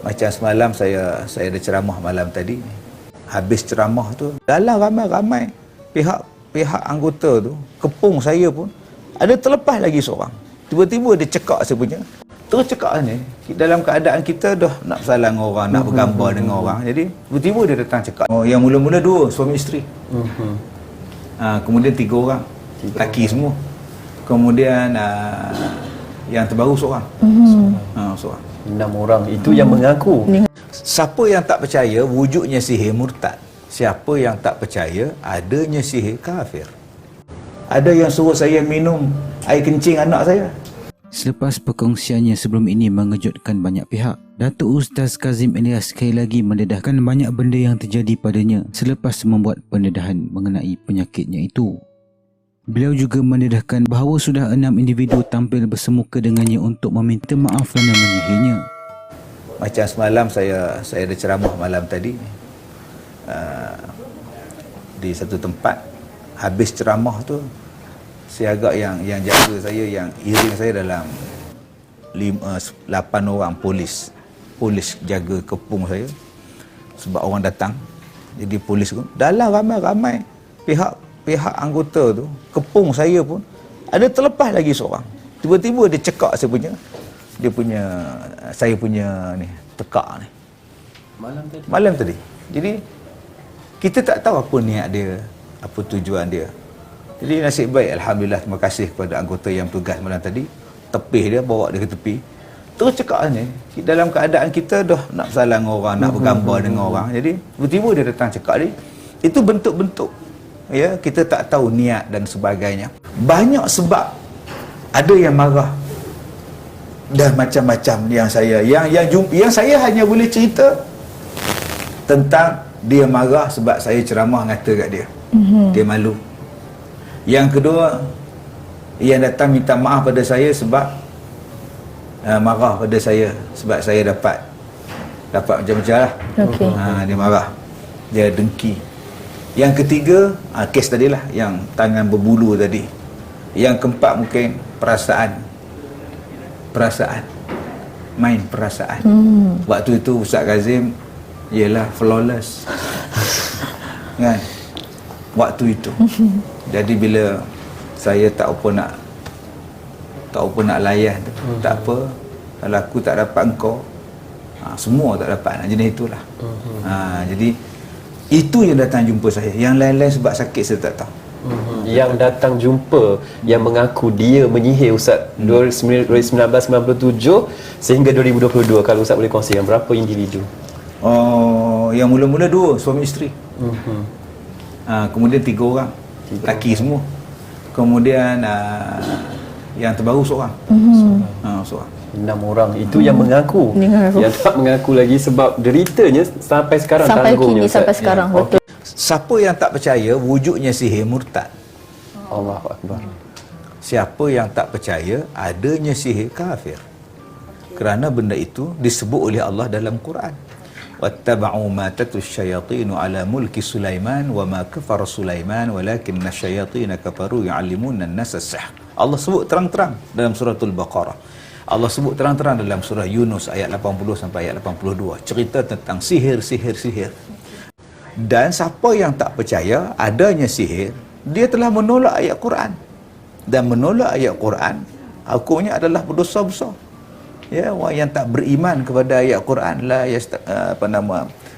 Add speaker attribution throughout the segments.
Speaker 1: Macam semalam saya ada ceramah malam tadi. Habis ceramah tu, dalam ramai-ramai pihak anggota tu, kepung saya pun, ada terlepas lagi seorang. Tiba-tiba dia cekak saya punya. Terus cekak ni, dalam keadaan kita dah nak bersalah dengan orang, nak bergambar dengan orang. Jadi, tiba-tiba dia datang cekak. Oh, yang mula-mula 2, suami isteri. Kemudian 3 orang, lelaki semua. Kemudian yang terbaru seorang. Seorang.
Speaker 2: 6 orang itu yang mengaku.
Speaker 1: Siapa yang tak percaya wujudnya sihir, murtad. Siapa yang tak percaya adanya sihir, kafir. Ada yang suruh saya minum air kencing anak saya.
Speaker 3: Selepas perkongsiannya sebelum ini mengejutkan banyak pihak, Datuk Ustaz Kazim Elias sekali lagi mendedahkan banyak benda yang terjadi padanya selepas membuat pendedahan mengenai penyakitnya itu. Beliau juga mendedahkan bahawa sudah 6 individu tampil bersemuka dengannya untuk meminta maaf kerana menyihirnya.
Speaker 1: Macam semalam saya ada ceramah malam tadi di satu tempat. Habis ceramah tu, saya agak yang jaga saya, yang iring saya dalam 8 orang polis jaga kepung saya sebab orang datang. Jadi polis pun dalam ramai-ramai pihak anggota tu, kepung saya pun, ada terlepas lagi seorang. Tiba-tiba dia cekak saya punya ni, tekak ni. Malam tadi. Jadi kita tak tahu apa niat dia, apa tujuan dia. Jadi nasib baik, alhamdulillah, terima kasih kepada anggota yang bertugas malam tadi. Tepih dia, bawa dia ke tepi. Terus cekak ni, dalam keadaan kita dah nak bersalah dengan orang, nak bergambar dengan orang. Jadi tiba-tiba dia datang cekak ni. Itu bentuk-bentuk, ya, kita tak tahu niat dan sebagainya. Banyak sebab. Ada yang marah dan macam-macam yang saya hanya boleh cerita tentang dia marah sebab saya ceramah ngata kat dia. Dia malu. Yang kedua, yang datang minta maaf pada saya sebab marah pada saya sebab saya dapat macam-macam lah. Dia marah, dia dengki. Yang ketiga, kes tadilah yang tangan berbulu tadi. Yang keempat mungkin perasaan, main perasaan. Waktu itu Ustaz Kazim ialah flawless kan waktu itu. Jadi bila saya tak apa nak layan tu, tak apa, kalau aku tak dapat engkau, semua tak dapat, jenis itulah. Jadi itu yang datang jumpa saya. Yang lain-lain sebab sakit saya tak tahu.
Speaker 2: Yang datang jumpa, yang mengaku dia menyihir Ustaz 1997 sehingga 2022, kalau Ustaz boleh kongsikan berapa individu?
Speaker 1: Yang mula-mula 2, suami isteri. Kemudian 3 orang, lelaki semua. Kemudian yang terbaru seorang. Seorang.
Speaker 2: 6 orang itu yang mengaku. Yang tak mengaku lagi sebab deritanya sampai sekarang,
Speaker 4: sampai
Speaker 2: tanggungnya
Speaker 4: kini, sampai sekarang. Betul.
Speaker 1: Siapa yang tak percaya wujudnya sihir, murtad.
Speaker 2: Allahu Akbar.
Speaker 1: Siapa yang tak percaya adanya sihir, kafir. Kerana benda itu disebut oleh Allah dalam Quran. Wattaba'u ma tatlus syayatinu ala mulki Sulaiman wa ma kafara Sulaiman walakinna syayatina kafaru yu'allimuna an-nasa as-sihr. Allah sebut terang-terang dalam suratul Baqarah. Allah sebut terang-terang dalam surah Yunus ayat 80 sampai ayat 82. Cerita tentang sihir. Dan siapa yang tak percaya adanya sihir, dia telah menolak ayat Quran. Dan menolak ayat Quran, hukumnya adalah berdosa besar. Ya, orang yang tak beriman kepada ayat Quran,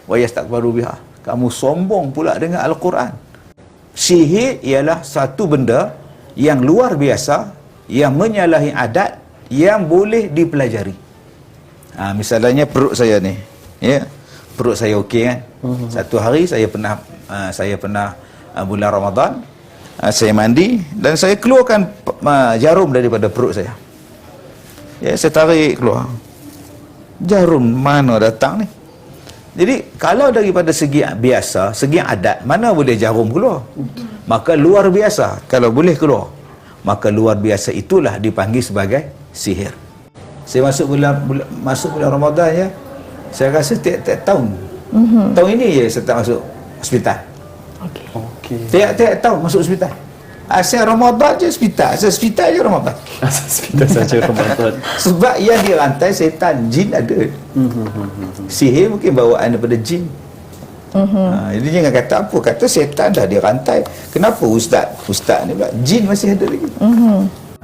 Speaker 1: wa yastakbaru biha, kamu sombong pula dengan Al-Quran. Sihir ialah satu benda yang luar biasa, yang menyalahi adat, yang boleh dipelajari. Misalnya perut saya ni, ya, perut saya okey kan. Satu hari saya pernah bulan Ramadan, saya mandi dan saya keluarkan jarum daripada perut saya. Ya, saya tarik keluar. Jarum mana datang ni? Jadi kalau daripada segi biasa, segi adat, mana boleh jarum keluar? Maka luar biasa kalau boleh keluar. Maka luar biasa itulah dipanggil sebagai sihir. Saya masuk bulan Ramadan, ya, saya rasa tiap-tiap tahun. Tahun ini je saya tak masuk hospital. Tiap-tiap tahun masuk hospital. Asal Ramadan je hospital, asal hospital je Ramadan.
Speaker 2: Asas kita saja Ramadan.
Speaker 1: Sebab yang dirantai setan, jin ada. Sihir mungkin bawaan daripada jin. Jadi jangan kata apa, kata setan dah dirantai. Kenapa ustaz ni pula jin masih ada lagi.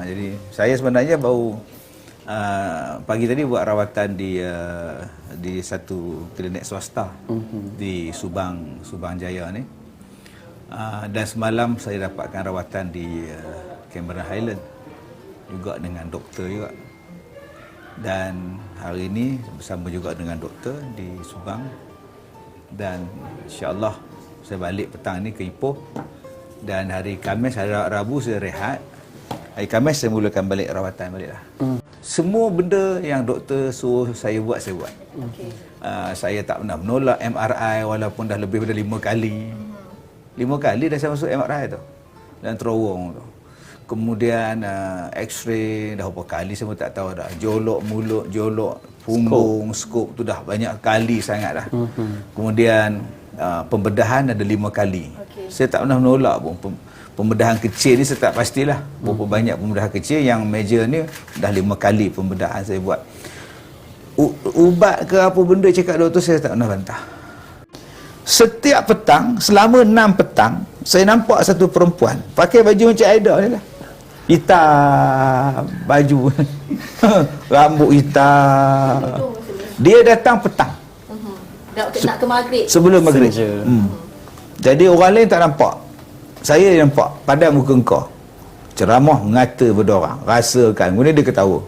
Speaker 1: Jadi saya sebenarnya baru pagi tadi buat rawatan di satu klinik swasta di Subang Jaya ni. Dan semalam saya dapatkan rawatan di Cameron Highland juga dengan doktor juga. Dan hari ini bersama juga dengan doktor di Subang. Dan insya-Allah saya balik petang ni ke Ipoh. Dan hari Khamis, hari Rabu saya rehat. Hari Khamis saya mulakan balik rawatan balik lah. Semua benda yang doktor suruh saya buat, saya buat. Saya tak pernah menolak MRI walaupun dah lebih daripada 5 kali. 5 kali dah saya masuk MRI tu. Dan terowong tu. Kemudian X-ray dah berapa kali saya pun tak tahu dah. Jolok mulut, jolok punggung, skop tu dah banyak kali sangat dah. Kemudian pembedahan ada 5 kali. Saya tak pernah menolak pun. Pembedahan kecil ni saya tak pastilah berapa banyak pembedahan kecil. Yang major ni dah 5 kali pembedahan saya buat. Ubat ke apa benda cakap doktor saya tak pernah bantah. Setiap petang, selama 6 petang, saya nampak satu perempuan pakai baju macam Aida ni lah. Hitam baju. Rambut hitam. Dia datang petang.
Speaker 4: Nak ke maghrib.
Speaker 1: Sebelum maghrib. Jadi orang lain tak nampak. Saya nampak pada muka engkau. Ceramah mengata pada orang, rasakan. Kemudian dia ketawa.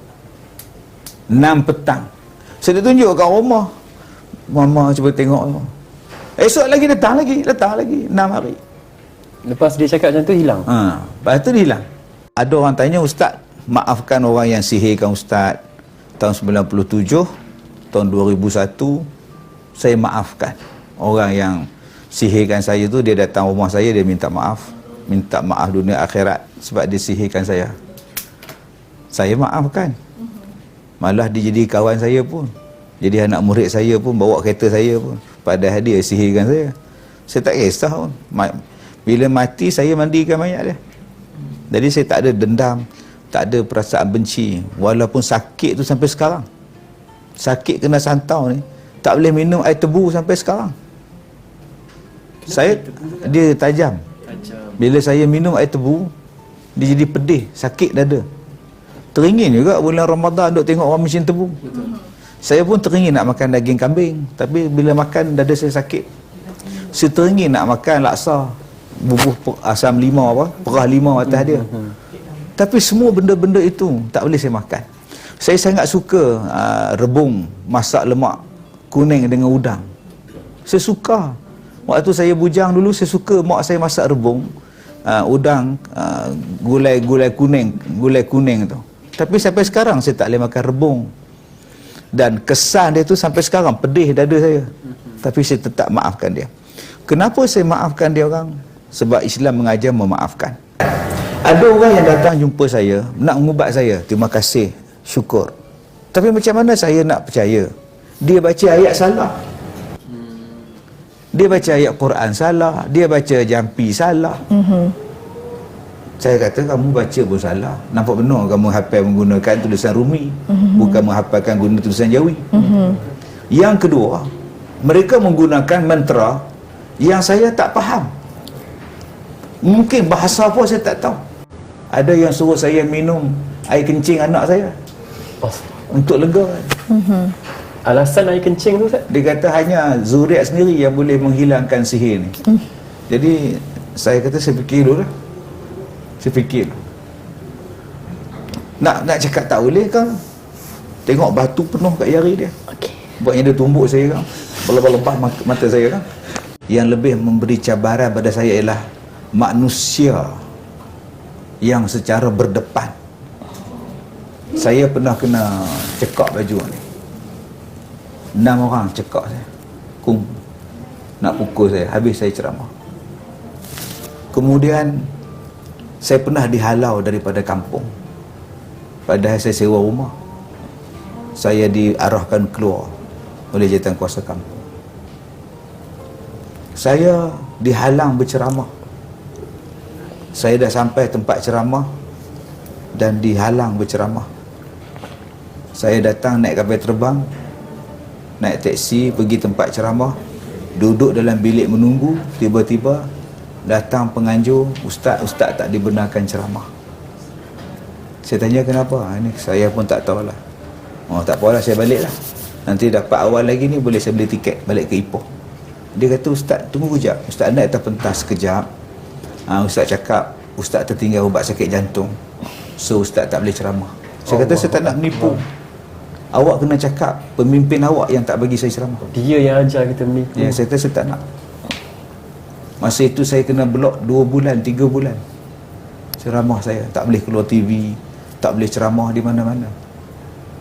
Speaker 1: 6 petang. Saya tunjuk kat rumah. Mama cuba tengok. Esok lagi datang lagi 6 hari.
Speaker 2: Lepas dia cakap macam tu hilang.
Speaker 1: Lepas tu dia hilang. Ada orang tanya, ustaz, maafkan orang yang sihirkan ustaz tahun 97, tahun 2001, saya maafkan. Orang yang sihirkan saya tu, dia datang rumah saya, dia minta maaf dunia akhirat sebab dia sihirkan saya. Saya maafkan. Malah dia jadi kawan saya pun, jadi anak murid saya pun, bawa kereta saya pun, padahal dia sihirkan saya. Saya tak kisah pun. Bila mati saya mandikan mayat dia. Jadi saya tak ada dendam, tak ada perasaan benci. Walaupun sakit tu sampai sekarang, sakit kena santau ni, tak boleh minum air tebu sampai sekarang. Dia tajam. Bila saya minum air tebu, dia jadi pedih, sakit dada. Teringin juga bulan Ramadan duk tengok orang mesin tebu. Saya pun teringin nak makan daging kambing, tapi bila makan dada saya sakit. Saya teringin nak makan laksa, bubuh asam limau perah limau atas dia. Tapi semua benda-benda itu tak boleh saya makan. Saya sangat suka rebung masak lemak kuning dengan udang. Saya suka. Waktu saya bujang dulu, saya suka mak saya masak rebung udang, gulai kuning tu. Tapi sampai sekarang saya tak boleh makan rebung. Dan kesan dia tu sampai sekarang pedih dada saya. Tapi saya tetap maafkan dia. Kenapa saya maafkan dia orang? Sebab Islam mengajar memaafkan. Ada orang yang datang jumpa saya, nak mengubat saya, terima kasih, syukur. Tapi macam mana saya nak percaya? Dia baca ayat salah. Dia baca ayat Quran salah, dia baca jampi salah. Saya kata, kamu baca pun salah. Nampak benar kamu hafal menggunakan tulisan Rumi, bukan menghafalkan guna tulisan Jawi. Yang kedua, mereka menggunakan mantra yang saya tak faham. Mungkin bahasa apa saya tak tahu. Ada yang suruh saya minum air kencing anak saya untuk lega.
Speaker 2: Alasan air kencing tu, Ustaz?
Speaker 1: Dia kata hanya zuriat sendiri yang boleh menghilangkan sihir ni. Jadi saya kata, saya fikir dulu lah. Saya fikir. Nak cakap tak boleh kan? Tengok batu penuh kat jari dia. Buatnya dia tumbuk saya kan. Lebah-lebah mata saya kan. Yang lebih memberi cabaran pada saya ialah manusia yang secara berdepan. Saya pernah kena cekak baju ni. 6 orang cekak saya. Nak pukul saya. Habis saya ceramah. Kemudian saya pernah dihalau daripada kampung. Padahal saya sewa rumah. Saya diarahkan keluar oleh jawatankuasa kampung. Saya dihalang berceramah. Saya dah sampai tempat ceramah dan dihalang berceramah. Saya datang naik kapal terbang, naik teksi pergi tempat ceramah, duduk dalam bilik menunggu, tiba-tiba datang penganjur, ustaz tak dibenarkan ceramah. Saya tanya kenapa? Ini saya pun tak tahulah. Oh, tak apalah, saya baliklah. Nanti dapat awal lagi ni boleh saya beli tiket balik ke Ipoh. Dia kata, ustaz tunggu kejap, ustaz naik atas pentas sekejap. Ustaz cakap ustaz tertinggal ubat sakit jantung, so ustaz tak boleh ceramah. Saya kata, saya tak nak menipu. Awak kena cakap pemimpin awak yang tak bagi saya ceramah.
Speaker 2: Dia yang ajar kita menipu.
Speaker 1: Ya, saya kata saya tak nak. Masa itu saya kena blok 2 bulan, 3 bulan ceramah saya. Tak boleh keluar TV, tak boleh ceramah di mana-mana.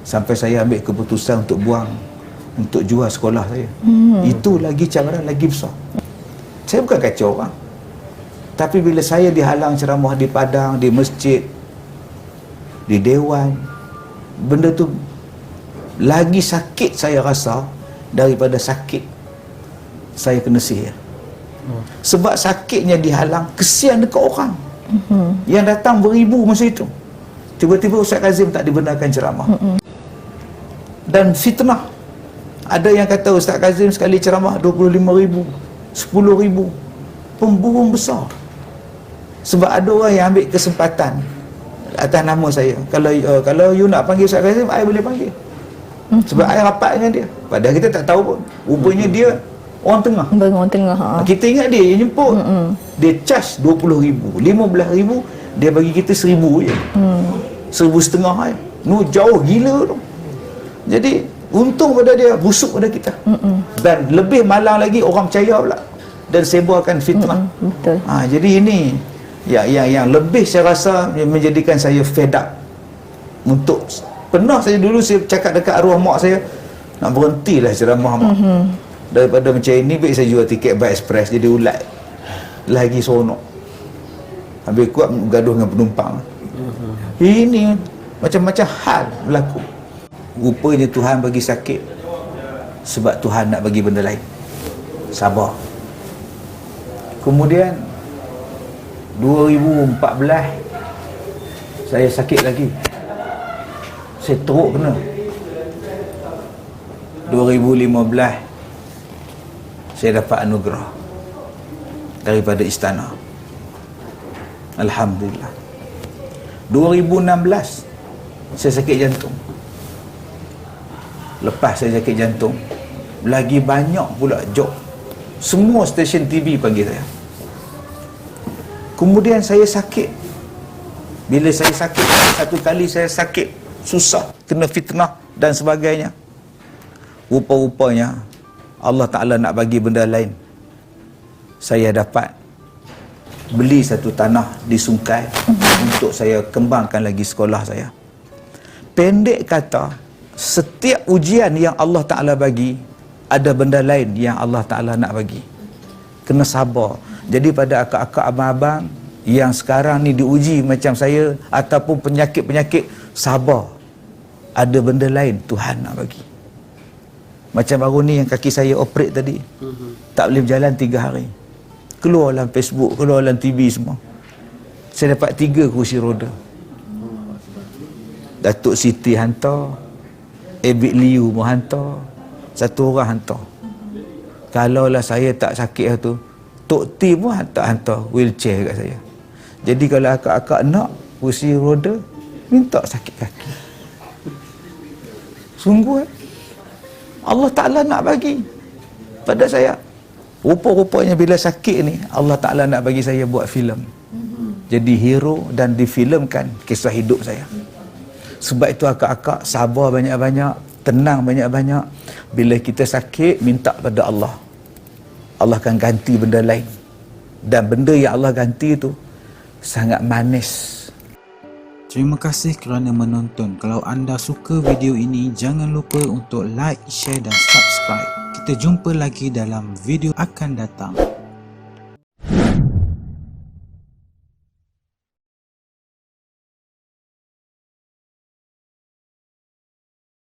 Speaker 1: Sampai saya ambil keputusan untuk buang, untuk jual sekolah saya. Itu lagi cabaran lagi besar. Saya bukan kacau orang, tapi bila saya dihalang ceramah di padang, di masjid, di dewan, benda tu lagi sakit saya rasa daripada sakit saya kena sihir. Sebab sakitnya dihalang, kesian dekat orang yang datang beribu masa itu. Tiba-tiba Ustaz Kazim tak dibenarkan ceramah. Dan fitnah. Ada yang kata Ustaz Kazim sekali ceramah 25,000, 10,000. Pemburung besar. Sebab ada orang yang ambil kesempatan atas nama saya. Kalau you nak panggil Ustaz Kazim, I boleh panggil. Sebab I rapat dengan dia. Padahal kita tak tahu pun. Rupanya dia orang tengah.
Speaker 5: Orang tengah.
Speaker 1: Kita ingat dia yang jemput. Dia charge 20,000, 15,000, dia bagi kita 1,000 je. 1,500 je. Jauh gila tu. Jadi untung pada dia, busuk pada kita. Dan lebih malang lagi, orang percaya pula dan sebarkan fitnah.
Speaker 5: Betul.
Speaker 1: Jadi ini yang lebih saya rasa menjadikan saya fed up. Untuk pernah saya dulu saya cakap dekat arwah mak saya, nak berhentilah ceramah mak. Daripada macam ini, baik saya jual tiket by express jadi ulat lagi seronok. Habis kuat gaduh dengan penumpang. Ini macam-macam hal berlaku. Rupanya Tuhan bagi sakit sebab Tuhan nak bagi benda lain. Sabar. Kemudian 2014 saya sakit lagi. Saya teruk kena. 2015 saya dapat anugerah daripada istana. Alhamdulillah. 2016 saya sakit jantung. Lepas saya sakit jantung, lagi banyak pula job. Semua stesen TV panggil saya. Kemudian saya sakit. Bila saya sakit, satu kali saya sakit susah, kena fitnah dan sebagainya. Rupa-rupanya Allah Ta'ala nak bagi benda lain. Saya dapat beli satu tanah di Sungkai untuk saya kembangkan lagi sekolah saya. Pendek kata, setiap ujian yang Allah Ta'ala bagi, ada benda lain yang Allah Ta'ala nak bagi. Kena sabar. Jadi pada akak-akak abang-abang yang sekarang ni diuji macam saya, ataupun penyakit-penyakit, sabar. Ada benda lain Tuhan nak bagi. Macam baru ni yang kaki saya operate tadi, tak boleh berjalan 3 hari. Keluar dalam Facebook, keluar dalam TV semua. Saya dapat 3 kursi roda. Datuk Siti hantar, Ebit Liu pun hantar, satu orang hantar. Kalaulah saya tak sakit tu, Tok T pun hantar wheelchair kat saya. Jadi kalau akak-akak nak kursi roda, minta sakit kaki. Sungguh Allah Ta'ala nak bagi pada saya. Rupa-rupanya bila sakit ni, Allah Ta'ala nak bagi saya buat filem. Jadi hero dan difilmkan kisah hidup saya. Sebab itu akak-akak sabar banyak-banyak, tenang banyak-banyak. Bila kita sakit, minta pada Allah. Allah akan ganti benda lain. Dan benda yang Allah ganti itu sangat manis.
Speaker 3: Terima kasih kerana menonton. Kalau anda suka video ini, jangan lupa untuk like, share dan subscribe. Kita jumpa lagi dalam video akan datang.